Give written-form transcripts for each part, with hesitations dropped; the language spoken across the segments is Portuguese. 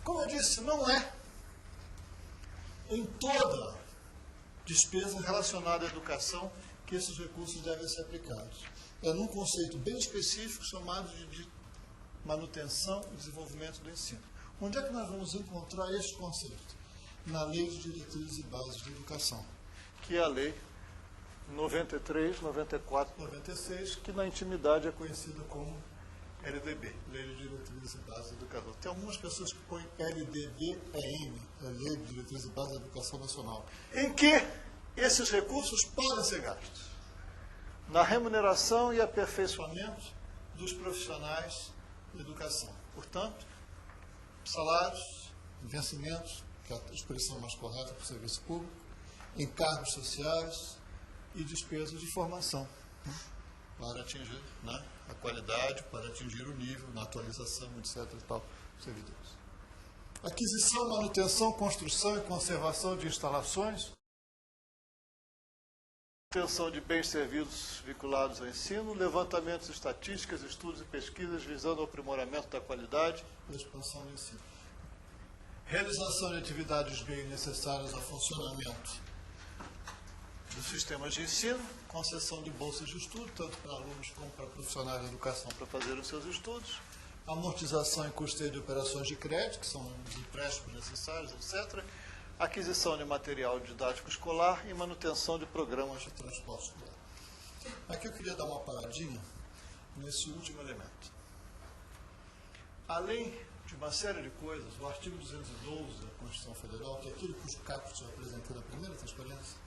Como eu disse, não é em toda despesa relacionada à educação que esses recursos devem ser aplicados. É num conceito bem específico chamado de manutenção e desenvolvimento do ensino. Onde é que nós vamos encontrar esse conceito? Na Lei de Diretrizes e Bases da Educação, que é a Lei 93, 94, 96, que na intimidade é conhecida como LDB, Lei de Diretrizes e Bases da Educação. Tem algumas pessoas que põem LDB-EN, a Lei de Diretrizes e Bases da Educação Nacional, em que esses recursos podem ser gastos na remuneração e aperfeiçoamento dos profissionais de educação. Portanto, salários, vencimentos, que é a expressão mais correta para o serviço público, encargos sociais e despesas de formação, para atingir a qualidade, para atingir o nível, na atualização, etc. e tal, dos servidores. Aquisição, manutenção, construção e conservação de instalações, manutenção de bens e serviços vinculados ao ensino, levantamentos, estatísticas, estudos e pesquisas visando o aprimoramento da qualidade e a expansão do ensino. Realização de atividades bem necessárias ao funcionamento dos sistemas de ensino, concessão de bolsas de estudo, tanto para alunos como para profissionais de educação para fazer os seus estudos, amortização e custeio de operações de crédito, que são os empréstimos necessários, etc., aquisição de material didático escolar e manutenção de programas de transporte escolar. Aqui eu queria dar uma paradinha nesse último elemento. Além de uma série de coisas, o artigo 212 da Constituição Federal, que é aquele cujo caput eu apresentei na primeira transparência,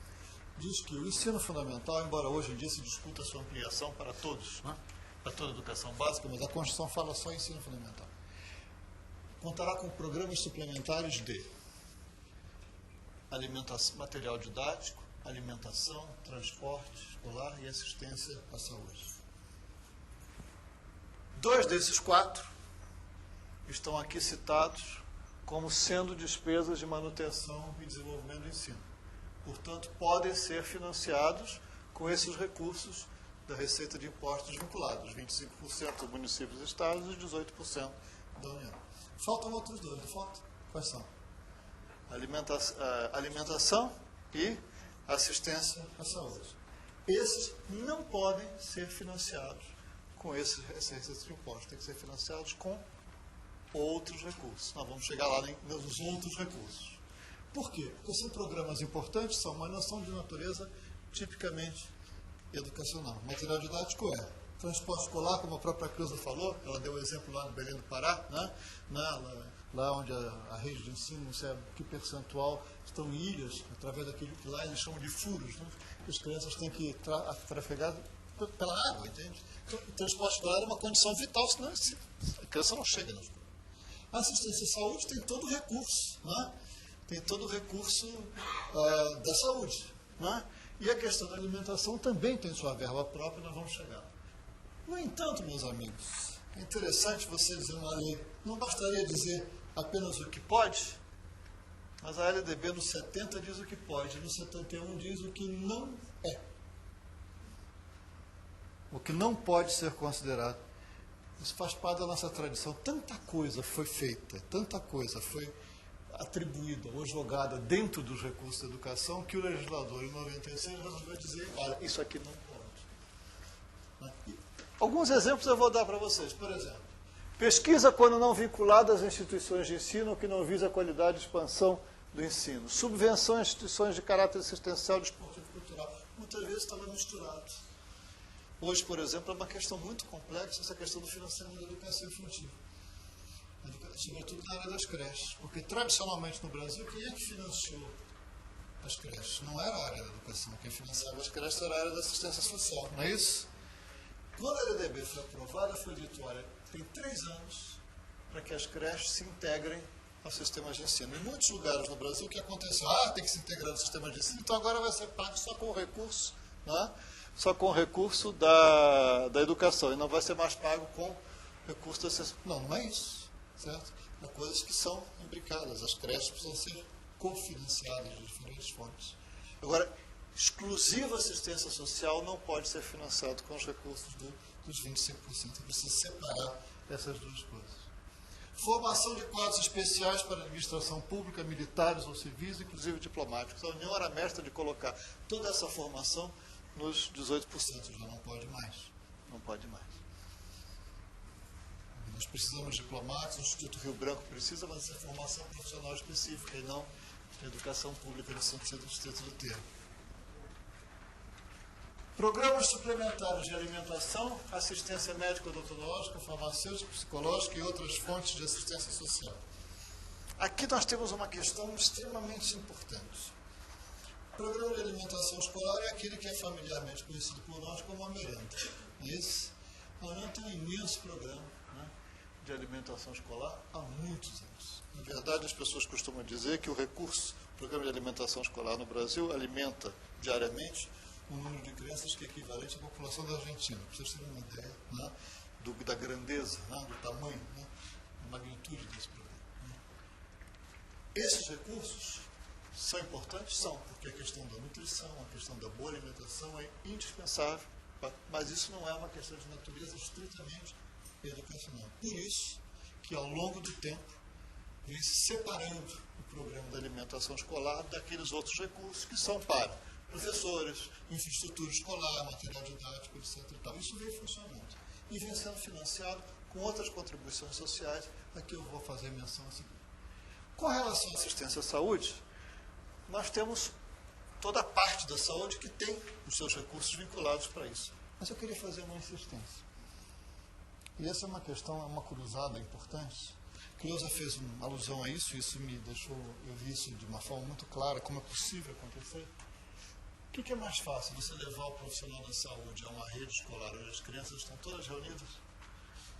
diz que o ensino fundamental, embora hoje em dia se discuta a sua ampliação para todos, para toda a educação básica, mas a Constituição fala só em ensino fundamental, contará com programas suplementares de alimentação, material didático, alimentação, transporte escolar e assistência à saúde. 2 desses 4 estão aqui citados como sendo despesas de manutenção e desenvolvimento do ensino. Portanto, podem ser financiados com esses recursos da receita de impostos vinculados, 25% dos municípios e estados e 18% da União. Faltam outros 2, não faltam? Quais são? Alimentação e assistência à saúde. Esses não podem ser financiados com essa receita de impostos, tem que ser financiados com outros recursos. Nós vamos chegar lá nos outros recursos. Por quê? Porque são programas importantes, são uma noção de natureza tipicamente educacional. Material didático é transporte escolar, como a própria Creuza falou, ela deu o exemplo lá no Belém do Pará, lá onde a rede de ensino não sabe que percentual estão em ilhas, através daquilo que lá eles chamam de furos, que as crianças têm que trafegar pela água, entende? Então, o transporte escolar é uma condição vital, senão a criança não chega na escola. A assistência à saúde tem todo o recurso, tem todo o recurso da saúde. E a questão da alimentação também tem sua verba própria, nós vamos chegar. No entanto, meus amigos, é interessante você dizer uma lei, não bastaria dizer apenas o que pode, mas a LDB no 70 diz o que pode, no 71 diz o que não é. O que não pode ser considerado. Isso faz parte da nossa tradição. Tanta coisa foi feita, tanta coisa foi atribuída ou jogada dentro dos recursos da educação que o legislador, em 96, resolveu dizer, olha, isso aqui não pode. Alguns exemplos eu vou dar para vocês. Por exemplo, pesquisa quando não vinculada às instituições de ensino que não visa a qualidade e expansão do ensino. Subvenção a instituições de caráter assistencial, desportivo e cultural. Muitas vezes estava misturado. Hoje, por exemplo, é uma questão muito complexa essa questão do financiamento da educação infantil. Sobretudo na área das creches. Porque, tradicionalmente, no Brasil, quem é que financiou as creches? Não era a área da educação. Quem financiava as creches era a área da assistência social. Não é isso? Quando a LDB foi aprovada, foi dito, olha, tem 3 anos para que as creches se integrem ao sistema de ensino. Em muitos lugares no Brasil, o que aconteceu? Tem que se integrar no sistema de ensino, então agora vai ser pago só com o recurso, só com o recurso da educação, e não vai ser mais pago com recurso da assistência. Não é isso. Certo? Há coisas que são imbricadas. As creches precisam ser cofinanciadas de diferentes fontes. Agora, exclusiva assistência social não pode ser financiado com os recursos dos 25%. Precisa separar essas duas coisas. Formação de quadros especiais para a administração pública, militares ou civis, inclusive diplomáticos. A União era mestra de colocar toda essa formação nos 18%, já não pode mais. Não pode mais. Nós precisamos de diplomatas, o Instituto Rio Branco precisa, mas essa formação profissional específica e não a educação pública no sentido estrito do termo. Programas suplementares de alimentação, assistência médico-odontológica, farmacêutica, psicológica e outras fontes de assistência social. Aqui nós temos uma questão extremamente importante. O programa de alimentação escolar é aquele que é familiarmente conhecido por nós como a merenda. Esse, a merenda tem um imenso programa, né, de alimentação escolar há muitos anos. Na verdade, as pessoas costumam dizer que o programa de alimentação escolar no Brasil alimenta diariamente um número de crianças que é equivalente à população da Argentina, para vocês terem uma ideia, né, da grandeza, né, do tamanho, né, da magnitude desse programa. Né. Esses recursos são importantes? São, porque a questão da nutrição, a questão da boa alimentação é indispensável, mas isso não é uma questão de natureza estritamente educacional. Por isso que, ao longo do tempo, vem se separando o programa de alimentação escolar daqueles outros recursos que são para professores, infraestrutura escolar, material didático, etc. E tal. Isso vem funcionando e vem sendo financiado com outras contribuições sociais, a que eu vou fazer menção a seguir. Com relação à assistência à saúde, nós temos toda a parte da saúde que tem os seus recursos vinculados para isso. Mas eu queria fazer uma insistência. E essa é uma questão, é uma cruzada importante. Cleusa fez uma alusão a isso, e isso me deixou, eu vi isso de uma forma muito clara, como é possível acontecer. O que é mais fácil? Você levar o profissional da saúde a uma rede escolar onde as crianças estão todas reunidas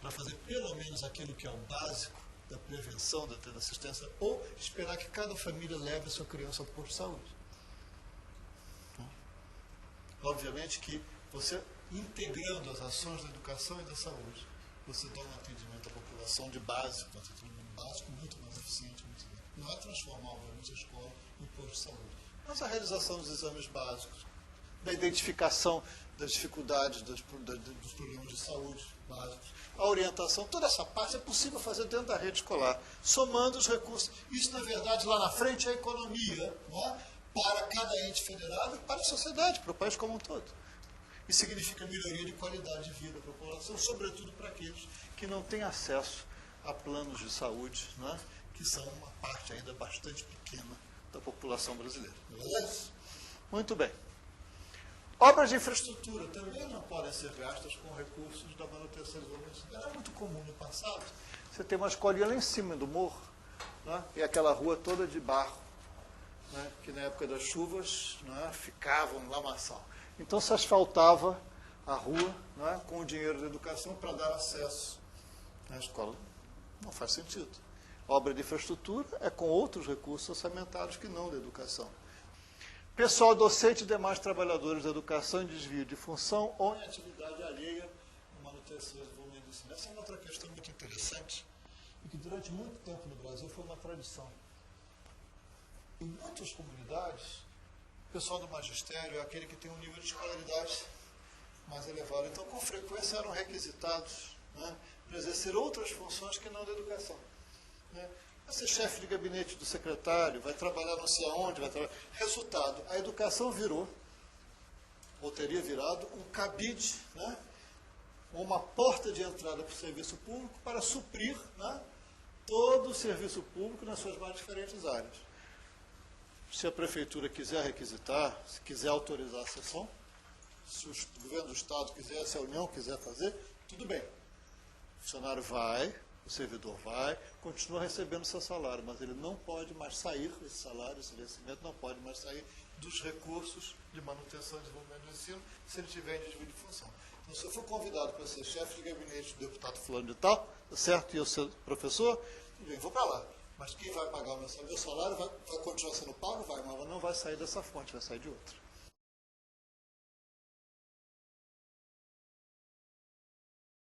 para fazer pelo menos aquilo que é o básico da prevenção, da assistência, ou esperar que cada família leve a sua criança ao posto de saúde? Obviamente que você, integrando as ações da educação e da saúde, você dá um atendimento à população de básico, um atendimento básico muito mais eficiente, muito bem. Não é transformar, obviamente, a escola em posto de saúde, mas a realização dos exames básicos, da identificação das dificuldades dos problemas de saúde básicos, a orientação, toda essa parte é possível fazer dentro da rede escolar, somando os recursos. Isso, na verdade, lá na frente é a economia, né, para cada ente federado e para a sociedade, para o país como um todo. E significa melhoria de qualidade de vida para a população, sobretudo para aqueles que não têm acesso a planos de saúde, né, que são uma parte ainda bastante pequena da população brasileira. Beleza? Muito bem. Obras de infraestrutura também não podem ser gastas com recursos da manutenção e desenvolvimento. Era muito comum no passado. Você tem uma escolinha lá em cima do morro, né, e aquela rua toda de barro, né, que na época das chuvas, né, ficava um lamaçal. Então se asfaltava a rua, né, com o dinheiro da educação para dar acesso à escola. Não faz sentido. Obra de infraestrutura é com outros recursos orçamentários que não da educação. Pessoal docente e demais trabalhadores da educação em desvio de função ou em atividade alheia à manutenção e desenvolvimento do ensino. Essa é uma outra questão muito interessante e que durante muito tempo no Brasil foi uma tradição. Em muitas comunidades, o pessoal do magistério é aquele que tem um nível de escolaridade mais elevado. Então, com frequência, eram requisitados, né, para exercer outras funções que não da educação. Né? Vai ser chefe de gabinete do secretário, vai trabalhar não sei aonde, vai trabalhar. Resultado, a educação virou, ou teria virado, um cabide, né, uma porta de entrada para o serviço público para suprir, né, todo o serviço público nas suas mais diferentes áreas. Se a prefeitura quiser requisitar, se quiser autorizar a sessão, se o governo do Estado quiser, se a União quiser fazer, tudo bem. O funcionário vai, o servidor vai, continua recebendo seu salário, mas ele não pode mais sair, esse salário, esse vencimento não pode mais sair dos recursos de manutenção e desenvolvimento do ensino, se ele tiver em desvio de função. Então, se eu for convidado para ser chefe de gabinete do deputado fulano de tal, certo, e eu ser professor, tudo bem, vou para lá. Mas quem vai pagar o meu salário vai continuar sendo pago? Vai, mas não vai sair dessa fonte, vai sair de outra.